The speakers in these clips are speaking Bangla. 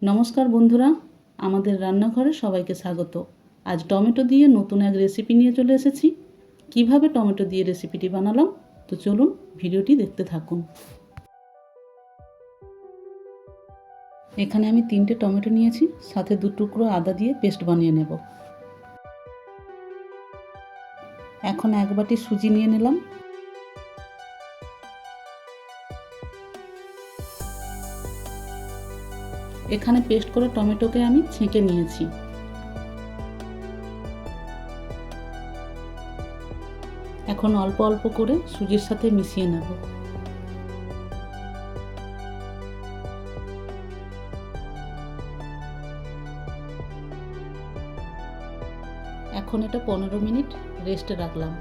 নমস্কার বন্ধুরা, আমাদের রান্নাঘরে সবাইকে স্বাগত। আজ টমেটো দিয়ে নতুন এক রেসিপি নিয়ে চলে এসেছি। কিভাবে টমেটো দিয়ে রেসিপিটি বানালাম, তো চলুন ভিডিওটি দেখতে থাকুন। এখানে আমি 3টে টমেটো নিয়েছি, সাথে 2 টুকরো আদা দিয়ে পেস্ট বানিয়ে নেব। এখন 1 বাটি সুজি নিয়ে নিলাম। এখানে পেস্ট করা টমেটোকে আমি ছেঁকে নিয়েছি। এখন অল্প অল্প করে সুজির সাথে মিশিয়ে নেব। এখন এটা 15 মিনিট রেস্টে রাখলাম।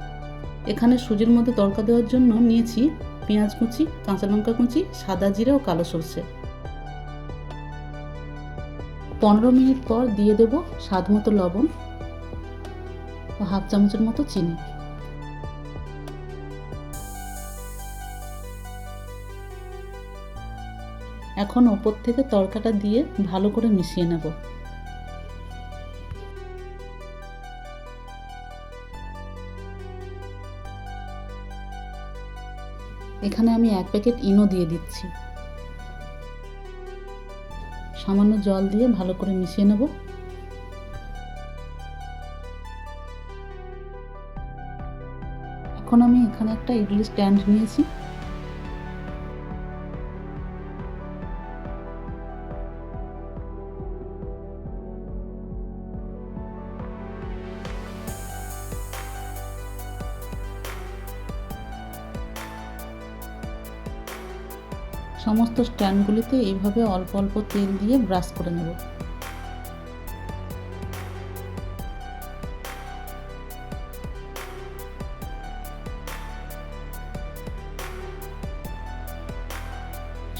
এখানে সুজির মধ্যে তড়কা দেওয়ার জন্য নিয়েছি পেঁয়াজ কুচি, কাঁচা লঙ্কা কুচি, সাদা জিরে ও কালো সরষে। 15 মিনিট পর দিয়ে দেব স্বাদ মতো লবণ ও হাফ চামচের মতো চিনি। এখন ওপর থেকে তড়কাটা দিয়ে ভালো করে মিশিয়ে নেব। এখানে আমি 1 প্যাকেট ইনো দিয়ে দিচ্ছি। সামান্য জল দিয়ে ভালো করে মিশিয়ে নেব। এখন আমি এখানে একটা ইডলি স্ট্যান্ড নিয়েছি। সমস্ত স্ট্যান্ডগুলিতে এইভাবে অল্প অল্প তেল দিয়ে ব্রাশ করে নেব।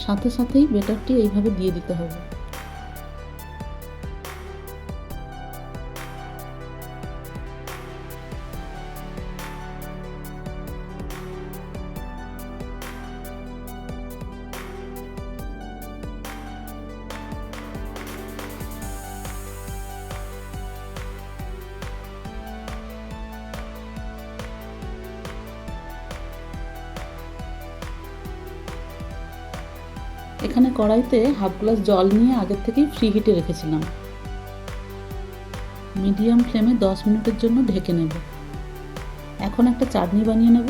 সাথে সাথেই ব্যাটারটি এইভাবে দিয়ে দিতে হবে। এখানে কড়াইতে হাফ গ্লাস জল নিয়ে আগের থেকেই ফ্রি হিটে রেখেছিলাম। মিডিয়াম ফ্লেমে 10 মিনিটের জন্য ঢেকে নেব। এখন একটা চাটনি বানিয়ে নেব।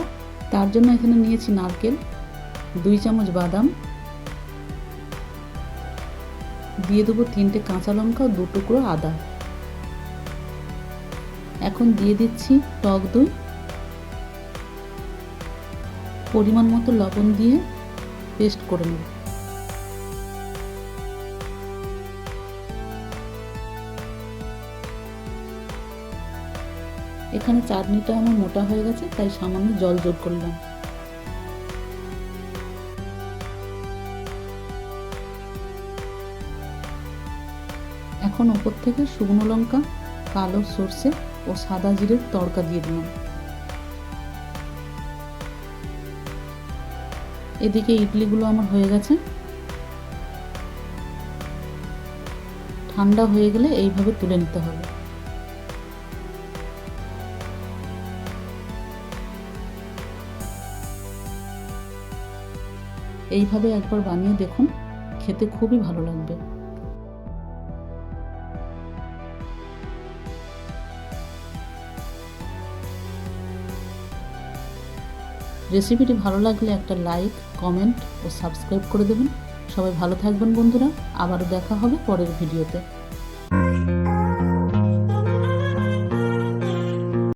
তার জন্য এখানে নিয়েছি নারকেল, 2 চামচ বাদাম, দিয়ে দেবো 3টে কাঁচা লঙ্কা ও 2 টুকরো আদা। এখন দিয়ে দিচ্ছি টক দই, পরিমাণ মতো লবণ দিয়ে পেস্ট করে নেব। এখানে চাটনিটা আমার মোটা হয়ে গেছে, তাই সামান্য জল যোগ করলাম। এখন ওপর থেকে শুকনো লঙ্কা, কালো সরষে ও সাদা জিরের তড়কা দিয়ে দিলাম। এদিকে ইডলিগুলো আমার হয়ে গেছে। ঠান্ডা হয়ে গেলে এইভাবে তুলে নিতে হবে। এইভাবে একবার বানিয়ে দেখুন, খেতে খুবই ভালো লাগবে। রেসিপিটি ভালো লাগলে একটা লাইক, কমেন্ট ও সাবস্ক্রাইব করে দেবেন। সবাই ভালো থাকবেন বন্ধুরা, আবারও দেখা হবে পরের ভিডিওতে।